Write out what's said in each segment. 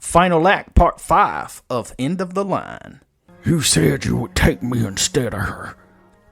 Final act, part 5 of End of the Line. You said you would take me instead of her.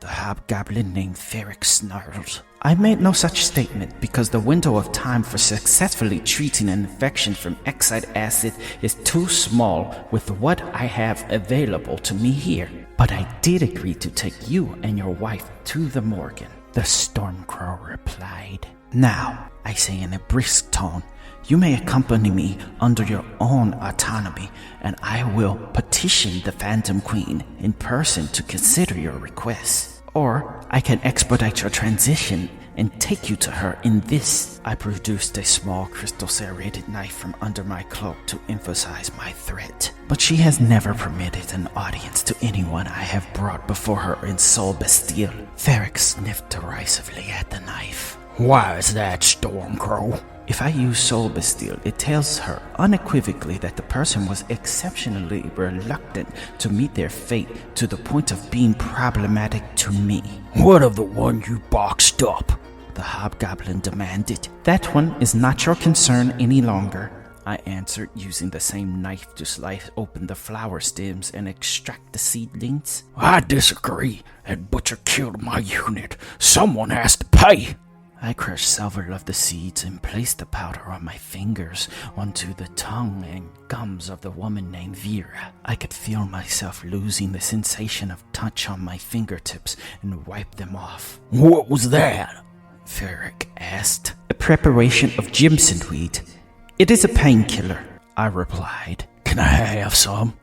The hobgoblin named Ferric snarled. I made no such statement because the window of time for successfully treating an infection from exide acid is too small with what I have available to me here. But I did agree to take you and your wife to the Morgan, the Stormcrow replied. Now, I say in a brisk tone, you may accompany me under your own autonomy, and I will petition the Phantom Queen in person to consider your request. Or I can expedite your transition and take you to her in this. I produced a small crystal serrated knife from under my cloak to emphasize my threat. But she has never permitted an audience to anyone I have brought before her in Sol Bastille. Ferric sniffed derisively at the knife. Why is that, Stormcrow? If I use Sol Bastille, it tells her unequivocally that the person was exceptionally reluctant to meet their fate to the point of being problematic to me. What of the one you boxed up? The hobgoblin demanded. That one is not your concern any longer, I answered, using the same knife to slice open the flower stems and extract the seedlings. I disagree. That butcher killed my unit. Someone has to pay. I crushed several of the seeds and placed the powder on my fingers onto the tongue and gums of the woman named Vera. I could feel myself losing the sensation of touch on my fingertips and wiped them off. What was that? Ferric asked. A preparation of Jimson weed. It is a painkiller, I replied. Can I have some?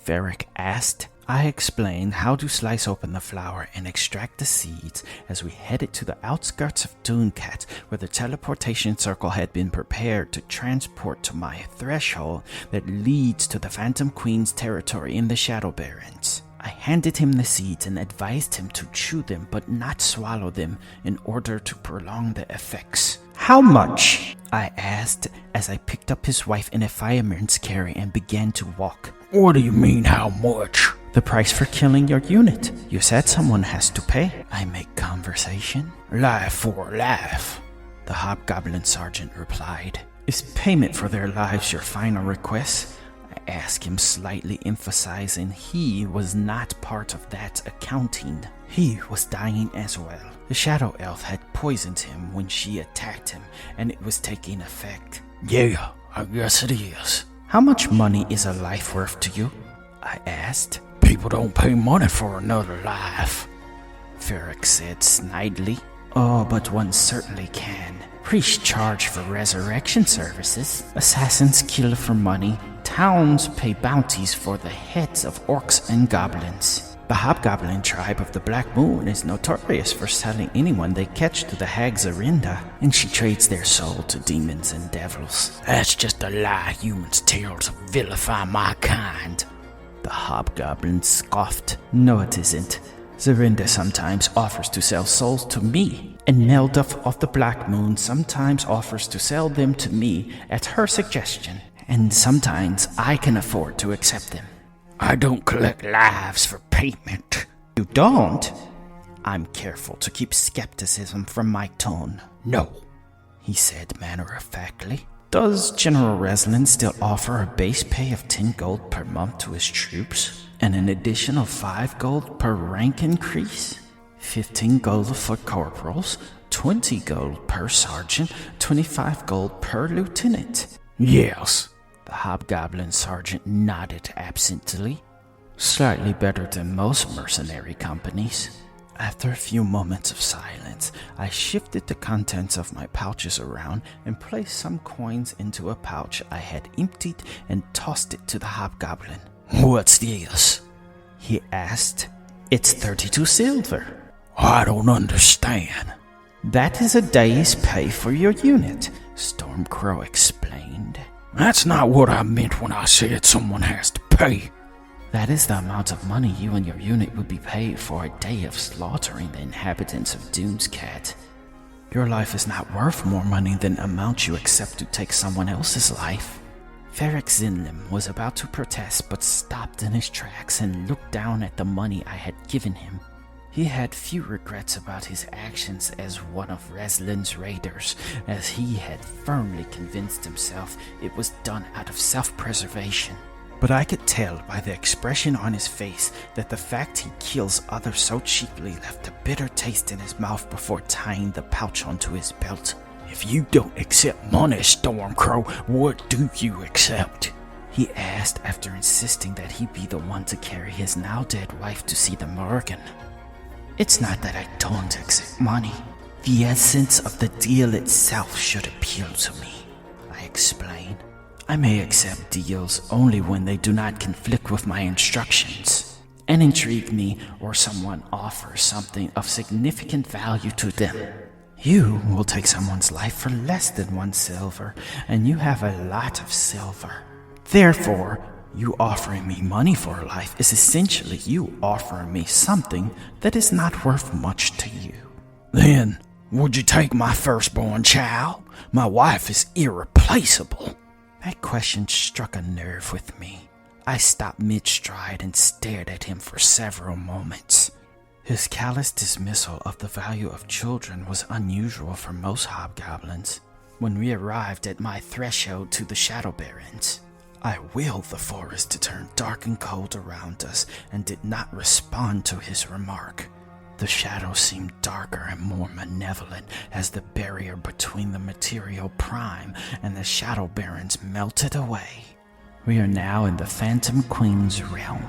Ferric asked. I explained how to slice open the flower and extract the seeds as we headed to the outskirts of Dooncat, where the teleportation circle had been prepared to transport to my threshold that leads to the Phantom Queen's territory in the Shadow Barrens. I handed him the seeds and advised him to chew them but not swallow them in order to prolong the effects. How much? I asked as I picked up his wife in a fireman's carry and began to walk. What do you mean, how much? The price for killing your unit. You said someone has to pay. I make conversation. Life for life, the hobgoblin sergeant replied. Is payment for their lives your final request? I asked him, slightly emphasizing he was not part of that accounting. He was dying as well. The shadow elf had poisoned him when she attacked him, and it was taking effect. Yeah, I guess it is. How much money is a life worth to you? I asked. People don't pay money for another life, Ferric said snidely. Oh, but one certainly can. Priests charge for resurrection services. Assassins kill for money. Towns pay bounties for the heads of orcs and goblins. The hobgoblin tribe of the Black Moon is notorious for selling anyone they catch to the Hag's Arinda, and she trades their soul to demons and devils. That's just a lie humans tell to vilify my kind. The hobgoblin scoffed. No, it isn't. Zorinda sometimes offers to sell souls to me, and Melduff of the Black Moon sometimes offers to sell them to me at her suggestion, and sometimes I can afford to accept them. I don't collect lives for payment. You don't? I'm careful to keep skepticism from my tone. No, he said matter-of-factly. Does General Reslin still offer a base pay of 10 gold per month to his troops, and an additional 5 gold per rank increase? 15 gold for corporals, 20 gold per sergeant, 25 gold per lieutenant. Yes. The hobgoblin sergeant nodded absently. Slightly better than most mercenary companies. After a few moments of silence, I shifted the contents of my pouches around and placed some coins into a pouch I had emptied and tossed it to the hobgoblin. What's this? He asked. It's 32 silver. I don't understand. That is a day's pay for your unit, Stormcrow explained. That's not what I meant when I said someone has to pay. That is the amount of money you and your unit would be paid for a day of slaughtering the inhabitants of Doomscat. Your life is not worth more money than the amount you accept to take someone else's life. Ferric Zinlim was about to protest but stopped in his tracks and looked down at the money I had given him. He had few regrets about his actions as one of Reslin's raiders, as he had firmly convinced himself it was done out of self-preservation. But I could tell by the expression on his face that the fact he kills others so cheaply left a bitter taste in his mouth before tying the pouch onto his belt. If you don't accept money, Stormcrow, what do you accept? He asked after insisting that he be the one to carry his now dead wife to see the Morgan. It's not that I don't accept money. The essence of the deal itself should appeal to me, I explained. I may accept deals only when they do not conflict with my instructions and intrigue me or someone offers something of significant value to them. You will take someone's life for less than 1 silver, and you have a lot of silver. Therefore, you offering me money for a life is essentially you offering me something that is not worth much to you. Then, would you take my firstborn child? My wife is irreplaceable. That question struck a nerve with me. I stopped mid-stride and stared at him for several moments. His callous dismissal of the value of children was unusual for most hobgoblins. When we arrived at my threshold to the Shadow Barrens, I willed the forest to turn dark and cold around us and did not respond to his remark. The shadows seemed darker and more malevolent as the barrier between the material prime and the Shadow Barrens melted away. We are now in the Phantom Queen's realm,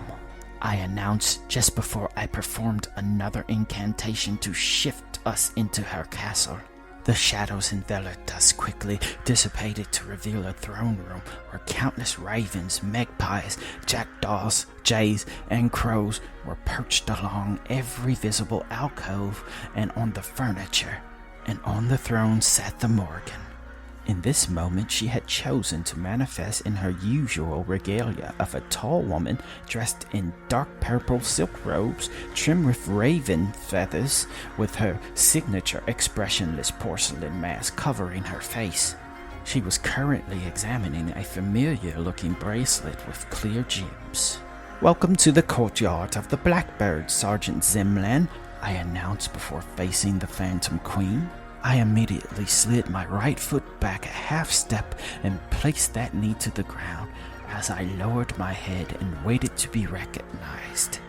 I announced just before I performed another incantation to shift us into her castle. The shadows enveloped us quickly dissipated to reveal a throne room where countless ravens, magpies, jackdaws, jays, and crows were perched along every visible alcove and on the furniture, and on the throne sat the Morgan. In this moment she had chosen to manifest in her usual regalia of a tall woman dressed in dark purple silk robes trimmed with raven feathers, with her signature expressionless porcelain mask covering her face. She was currently examining a familiar-looking bracelet with clear gems. "Welcome to the courtyard of the Blackbird, Sergeant Zimlan," I announced before facing the Phantom Queen. I immediately slid my right foot back a half step and placed that knee to the ground as I lowered my head and waited to be recognized.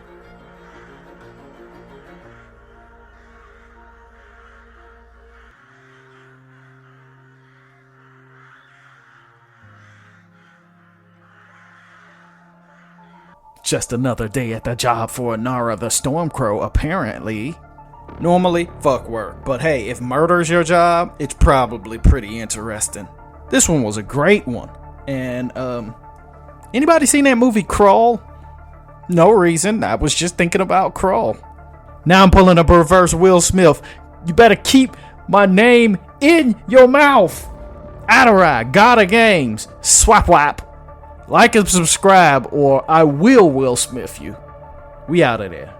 Just another day at the job for Nara the Stormcrow, apparently. Normally, fuck work. But hey, if murder's your job, it's probably pretty interesting. This one was a great one. And, anybody seen that movie Crawl? No reason. I was just thinking about Crawl. Now I'm pulling a reverse Will Smith. You better keep my name in your mouth. Adderall, Gotta Games, Swap Wap. Like and subscribe or I will Smith you. We out of there.